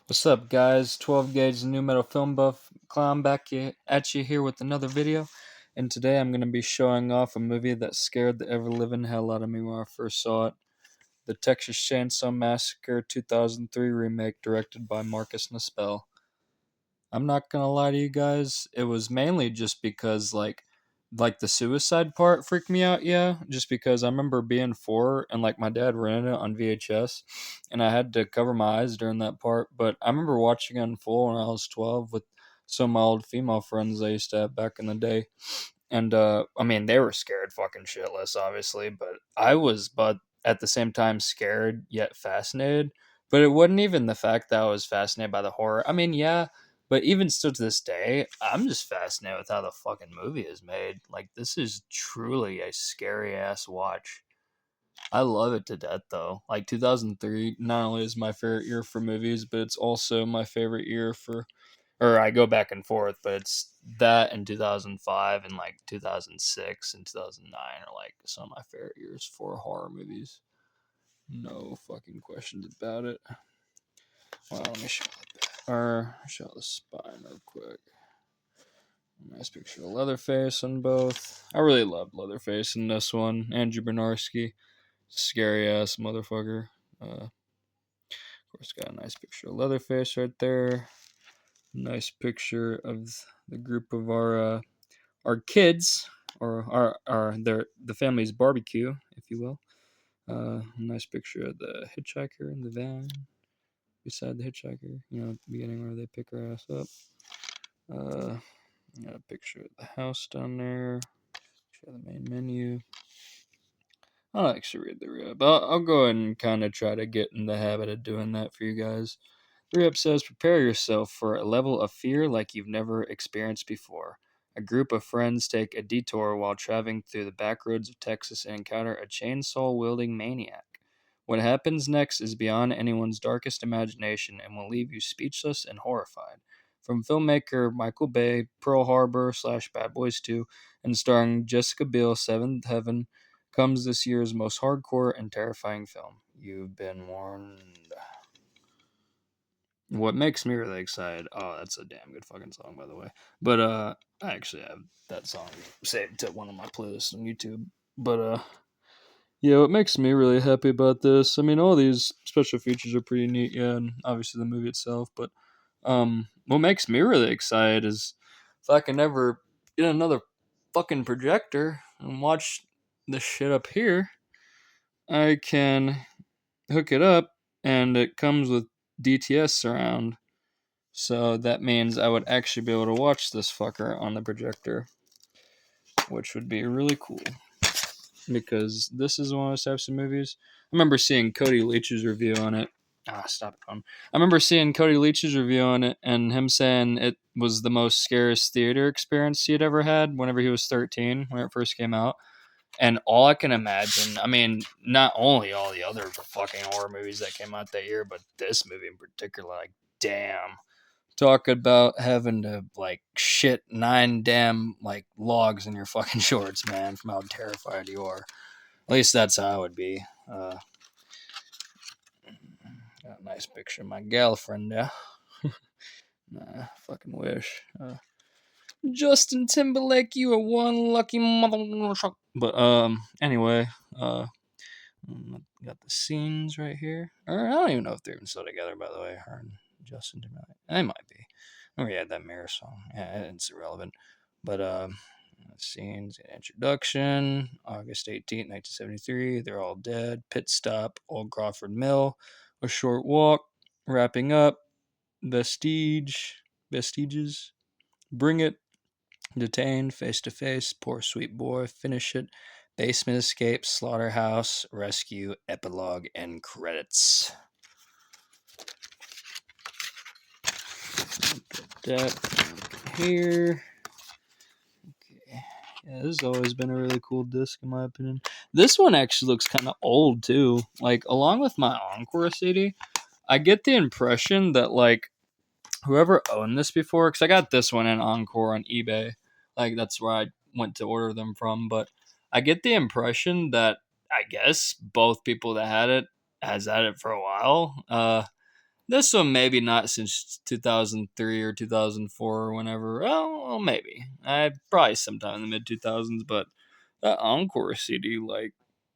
What's up, guys? 12 Gauge New Metal Film Buff Clown at you here with another video. And today I'm going to be showing off a movie that scared the ever living hell out of me when I first saw it. The Texas Chainsaw Massacre 2003 remake directed by Marcus Nispel. I'm not gonna lie to you guys. It was mainly just because like the suicide part freaked me out, yeah. Just because I remember being four and like my dad rented it on VHS and I had to cover my eyes during that part. But I remember watching it in full when I was 12 with some of my old female friends I used to have back in the day. And I mean they were scared fucking shitless, obviously, but I was but at the same time scared yet fascinated. But it wasn't even the fact that I was fascinated by the horror. I mean, yeah, but even still to this day, I'm just fascinated with how the fucking movie is made. Like, this is truly a scary ass watch. I love it to death, though. Like, 2003 not only is my favorite year for movies, but it's also my favorite year for, or I go back and forth, but it's that and 2005 and like 2006 and 2009 are like some of my favorite years for horror movies. No fucking questions about it. Well, let me show the spine real quick. Nice picture of Leatherface on both. I really loved Leatherface in this one. Andrew Bernarski, scary ass motherfucker. Of course, got a nice picture of Leatherface right there. Nice picture of the group of our kids, or the family's barbecue, if you will. Nice picture of the hitchhiker in the van beside the hitchhiker. You know, at the beginning where they pick her ass up. Got a picture of the house down there. Show the main menu. I don't actually read the re-up. I'll go ahead and kind of try to get in the habit of doing that for you guys. The re-up says, prepare yourself for a level of fear like you've never experienced before. A group of friends take a detour while traveling through the back roads of Texas and encounter a chainsaw-wielding maniac. What happens next is beyond anyone's darkest imagination and will leave you speechless and horrified. From filmmaker Michael Bay, Pearl Harbor / Bad Boys 2, and starring Jessica Biel, Seventh Heaven, comes this year's most hardcore and terrifying film. You've been warned. What makes me really excited? Oh, that's a damn good fucking song, by the way. But I actually have that song saved to one of my playlists on YouTube. But yeah, what makes me really happy about this? I mean, all these special features are pretty neat, yeah, and obviously the movie itself. But what makes me really excited is if I can ever get another fucking projector and watch this shit up here, I can hook it up and it comes with DTS surround. So that means I would actually be able to watch this fucker on the projector, which would be really cool. Because this is one of those types of movies. I remember seeing Cody Leach's review on it. Stop it, phone. I remember seeing Cody Leach's review on it and him saying it was the most scariest theater experience he had ever had whenever he was 13 when it first came out. And all I can imagine, I mean, not only all the other fucking horror movies that came out that year, but this movie in particular, like, damn. Talk about having to, like, shit 9 damn, like, logs in your fucking shorts, man, from how terrified you are. At least that's how I would be. Got a nice picture of my girlfriend there. Nah, fucking wish. Justin Timberlake, you are one lucky motherfucker. But, anyway, got the scenes right here. Or I don't even know if they're even still together, by the way. Her and Justin Timberlake. They might be. Oh, yeah, that Mirror song. Yeah, it's irrelevant. But scenes, introduction, August 18th, 1973. They're all dead. Pit stop, Old Crawford Mill. A short walk. Wrapping up. Vestiges. Bring it. Detained, face to face, poor sweet boy, finish it, basement escape, slaughterhouse, rescue, epilogue, and credits. That here. Okay. Yeah, this has always been a really cool disc in my opinion. This one actually looks kind of old too. Like, along with my Encore CD, I get the impression that, like, whoever owned this before, because I got this one in Encore on eBay. Like, that's where I went to order them from. But I get the impression that I guess both people that had it has had it for a while. This one maybe not since 2003 or 2004 or whenever. Well, maybe. I probably sometime in the mid 2000s. But that Encore CD, like,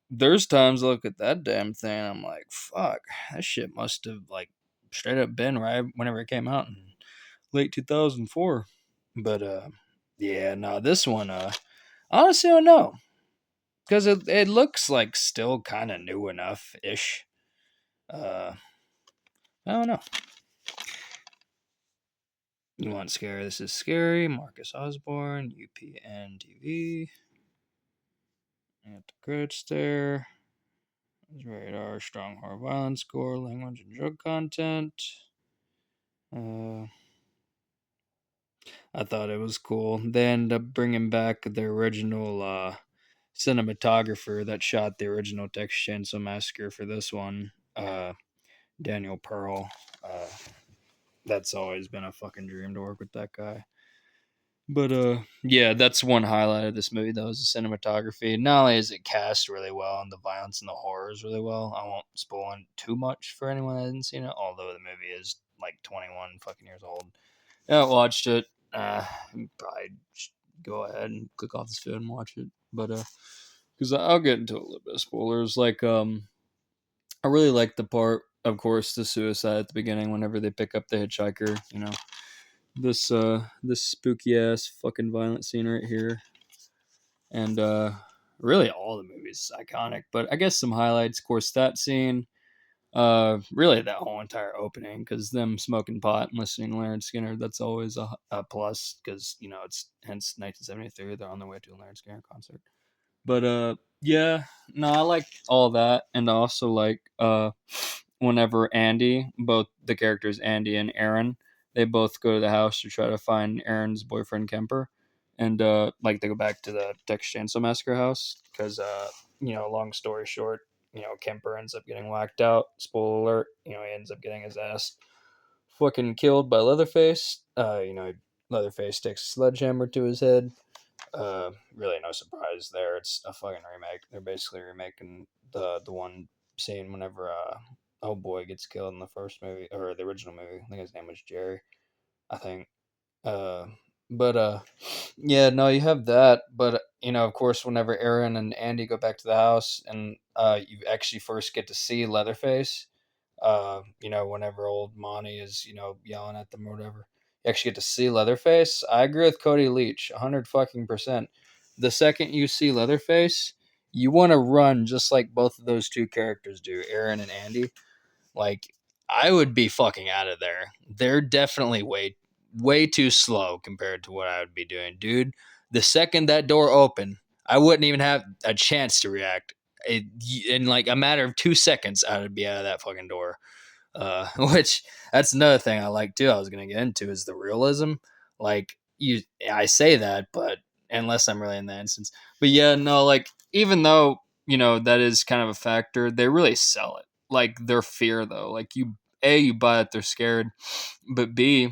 there's times I look at that damn thing, I'm like, fuck, that shit must have like straight up been right whenever it came out in late 2004. But yeah, no, this one, honestly, I don't know because it looks like still kind of new enough ish. Uh, I don't know. You want scary? This is scary. Marcus Osborne, UPN TV. At the credits there. There's radar, strong horror violence score, language and drug content. Uh, I thought it was cool. They ended up bringing back the original cinematographer that shot the original Texas Chainsaw Massacre for this one, Daniel Pearl. Uh, that's always been a fucking dream to work with that guy. But yeah, that's one highlight of this movie though, is the cinematography. Not only is it cast really well and the violence and the horrors really well. I won't spoil it too much for anyone that hasn't seen it, although the movie is like 21 fucking years old. Yeah, I watched it. Probably go ahead and click off this video and watch it. But because I'll get into a little bit of spoilers. Like I really like the part, of course, the suicide at the beginning whenever they pick up the hitchhiker. You know, this spooky ass fucking violent scene right here, and really all the movies is iconic. But I guess some highlights, of course, that scene. Really that whole entire opening, because them smoking pot and listening to Leonard Skinner, that's always a plus, because you know it's hence 1973. They're on their way to a Leonard Skinner concert. But yeah, no, I like all that, and I also like whenever Andy, both the characters Andy and Aaron, they both go to the house to try to find Aaron's boyfriend Kemper, and like they go back to the Texas Chainsaw Massacre house because you know, long story short, you know, Kemper ends up getting whacked out. Spoiler alert, you know, he ends up getting his ass fucking killed by Leatherface. You know, Leatherface takes a sledgehammer to his head. Really no surprise there. It's a fucking remake. They're basically remaking the one scene whenever oh boy gets killed in the first movie or the original movie. I think his name was Jerry. I think. Uh, but yeah, no, you have that. But you know, of course, whenever Aaron and Andy go back to the house, and you actually first get to see Leatherface. You know, whenever old Monty is, you know, yelling at them or whatever, you actually get to see Leatherface. I agree with Cody Leach, 100 fucking percent. The second you see Leatherface, you want to run just like both of those two characters do, Aaron and Andy. Like, I would be fucking out of there. They're definitely way too slow compared to what I would be doing, dude. The second that door opened, I wouldn't even have a chance to react. It, in like a matter of 2 seconds, I would be out of that fucking door. Which that's another thing I like too. I was gonna get into is the realism. Like you, I say that, but unless I'm really in that instance, but yeah, no, like even though you know that is kind of a factor, they really sell it. Like their fear though, like you buy it, they're scared, but B,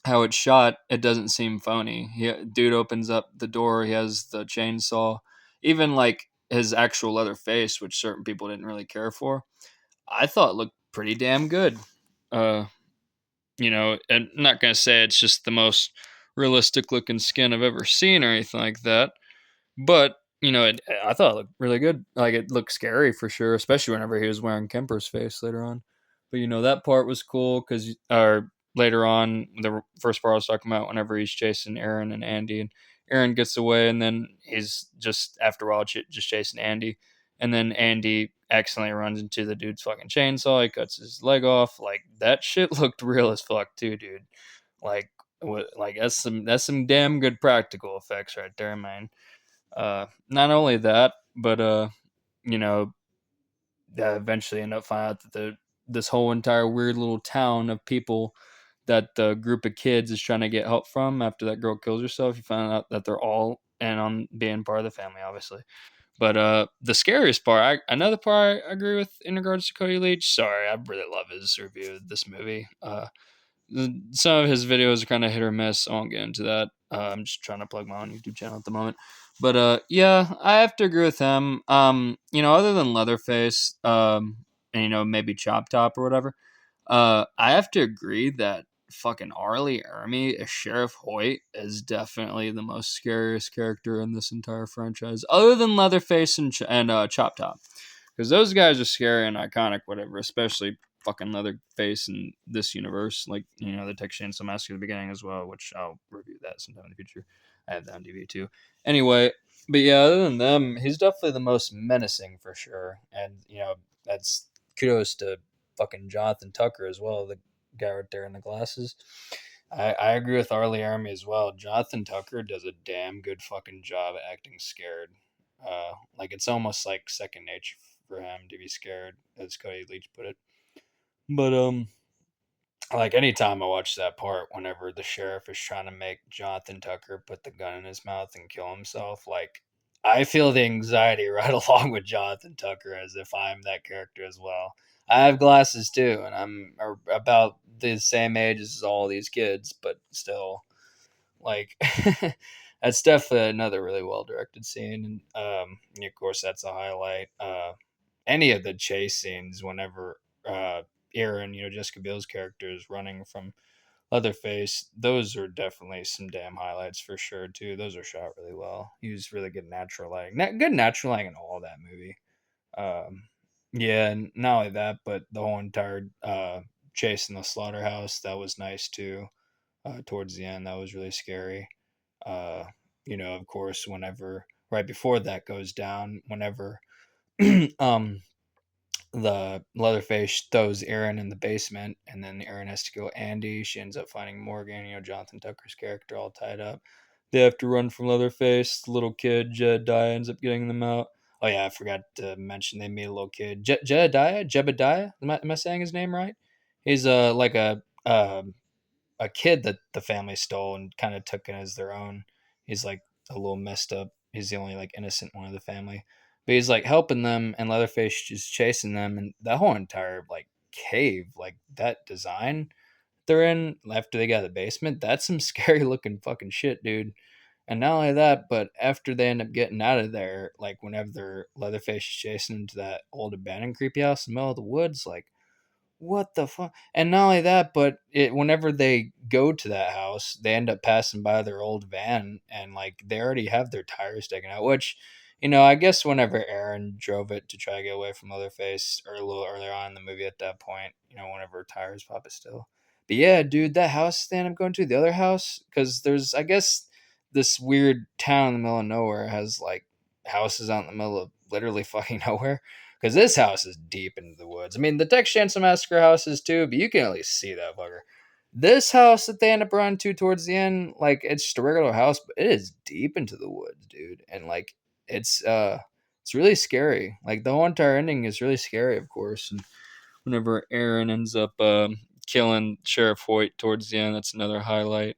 how it's shot, it doesn't seem phony. Dude opens up the door, he has the chainsaw, even like his actual leather face, which certain people didn't really care for. I thought looked pretty damn good. Uh, you know, and I'm not gonna say it's just the most realistic looking skin I've ever seen or anything like that, but you know, I thought it looked really good. Like it looked scary for sure, especially whenever he was wearing Kemper's face later on. But you know, that part was cool because, or later on, the first part I was talking about, whenever he's chasing Aaron and Andy, and Aaron gets away, and then he's just after a while just chasing Andy, and then Andy accidentally runs into the dude's fucking chainsaw. He cuts his leg off. Like that shit looked real as fuck too, dude. Like, like that's some damn good practical effects right there, man. Not only that, but you know, eventually end up finding out that this whole entire weird little town of people that the group of kids is trying to get help from after that girl kills herself. You find out that they're all in on being part of the family, obviously. But the scariest part, another part I agree with in regards to Cody Leach. Sorry, I really love his review of this movie. Some of his videos are kind of hit or miss. I won't get into that. I'm just trying to plug my own YouTube channel at the moment. But yeah, I have to agree with him. You know, other than Leatherface, and you know maybe Chop Top or whatever, I have to agree that fucking Arlie Ermy as Sheriff Hoyt is definitely the most scariest character in this entire franchise, other than Leatherface and Chop Top, because those guys are scary and iconic, whatever. Especially fucking Leatherface in this universe, like the Texas Chainsaw Massacre at the beginning as well, which I'll review that sometime in the future. I have that on DVD too. Anyway, but yeah, other than them, he's definitely the most menacing for sure, and that's kudos to fucking Jonathan Tucker as well, the guy right there in the glasses. I agree with Arlie Army as well. Jonathan Tucker does a damn good fucking job at acting scared. Like it's almost like second nature for him to be scared, as Cody Leach put it. But like anytime I watch that part, whenever the sheriff is trying to make Jonathan Tucker put the gun in his mouth and kill himself, like I feel the anxiety right along with Jonathan Tucker as if I'm that character as well. I have glasses too, and I'm about the same age as all these kids, but still, like that's definitely another really well directed scene, and of course that's a highlight. Any of the chase scenes, whenever Aaron, Jessica Biel's character is running from Leatherface, those are definitely some damn highlights for sure too. Those are shot really well. He was really good natural lighting, good natural lighting in all that movie. Um, yeah, and not only that, but the whole entire chase in the slaughterhouse, that was nice too. Towards the end, that was really scary. Uh, of course, whenever right before that goes down, whenever um the Leatherface throws Aaron in the basement, and then Aaron has to go Andy. She ends up finding Morgan, Jonathan Tucker's character, all tied up. They have to run from Leatherface. The little kid, Jedediah, ends up getting them out. Oh, yeah, I forgot to mention they meet a little kid. Jebediah? Am I saying his name right? He's like a kid that the family stole and kind of took it as their own. He's like a little messed up. He's the only like innocent one of the family, but he's like helping them, and Leatherface is chasing them, and that whole entire like cave, like that design they're in after they got the basement, that's some scary looking fucking shit, dude. And not only that, but after they end up getting out of there, like whenever their Leatherface is chasing them to that old abandoned creepy house in the middle of the woods, like what the fuck? And not only that, but whenever they go to that house, they end up passing by their old van, and like they already have their tires taken out. Which, I guess whenever Aaron drove it to try to get away from Leatherface, or a little earlier on in the movie, at that point, whenever tires pop it still. But yeah, dude, that house they end up going to, the other house, because there's, I guess, this weird town in the middle of nowhere has like houses out in the middle of literally fucking nowhere, because this house is deep into the woods. I mean, the Texas Chainsaw Massacre house is too, but you can at least see that fucker. This house that they end up running to towards the end, like it's just a regular house, but it is deep into the woods, dude. And like it's really scary. Like the whole entire ending is really scary, of course. And whenever Aaron ends up killing Sheriff Hoyt towards the end, that's another highlight.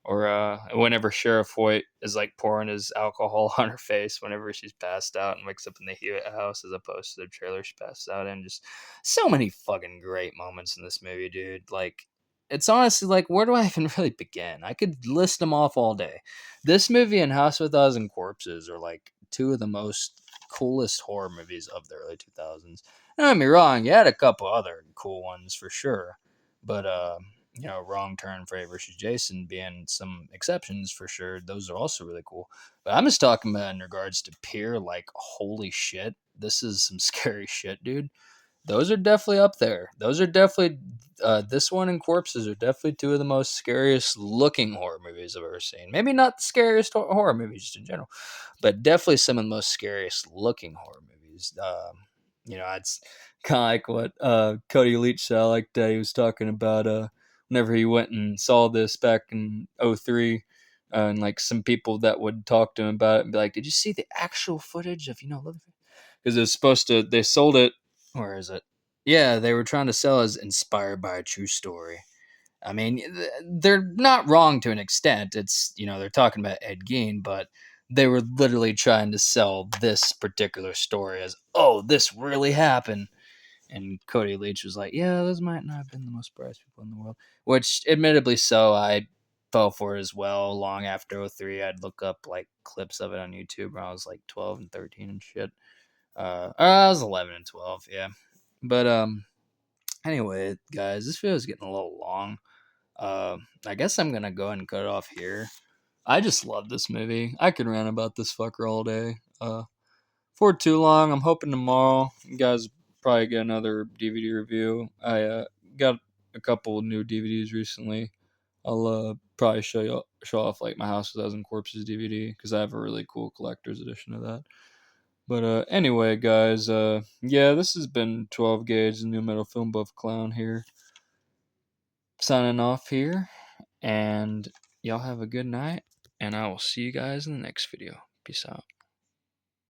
Or whenever Sheriff Hoyt is like pouring his alcohol on her face whenever she's passed out and wakes up in the Hewitt house as opposed to the trailer she passed out in. Just so many fucking great moments in this movie, dude. Like, it's honestly like, where do I even really begin? I could list them off all day. This movie and House of a Thousand Corpses are like two of the most coolest horror movies of the early 2000s. Don't get me wrong, you had a couple other cool ones for sure, but Wrong Turn, Freddy versus Jason being some exceptions for sure. Those are also really cool. But I'm just talking about in regards to Peer, like holy shit, this is some scary shit, dude. Those are definitely up there. Those are definitely this one and Corpses are definitely two of the most scariest looking horror movies I've ever seen. Maybe not the scariest horror movies just in general, but definitely some of the most scariest looking horror movies. It's kind of like what Cody Leach said. I like that he was talking about whenever he went and saw this back in '03, and like some people that would talk to him about it and be like, "Did you see the actual footage of Leatherface?" Because it's supposed to. They sold it. Where is it? Yeah, they were trying to sell as inspired by a true story. I mean, they're not wrong to an extent. It's, they're talking about Ed Gein, but they were literally trying to sell this particular story as, oh, this really happened. And Cody Leach was like, yeah, those might not have been the most prized people in the world. Which, admittedly so, I fell for it as well. Long after '03, I'd look up like clips of it on YouTube when I was like 12 and 13 and shit. I was 11 and 12, yeah. But Anyway, guys, this video is getting a little long. I guess I'm gonna go ahead and cut it off here. I just love this movie. I could rant about this fucker all day. For too long, I'm hoping tomorrow you guys probably get another DVD review. I got a couple new DVDs recently. I'll probably show off like my House of Thousand Corpses DVD because I have a really cool collector's edition of that. But anyway, guys, yeah, this has been 12 Gauge, the new metal film buff clown here, signing off here, and y'all have a good night, and I will see you guys in the next video. Peace out.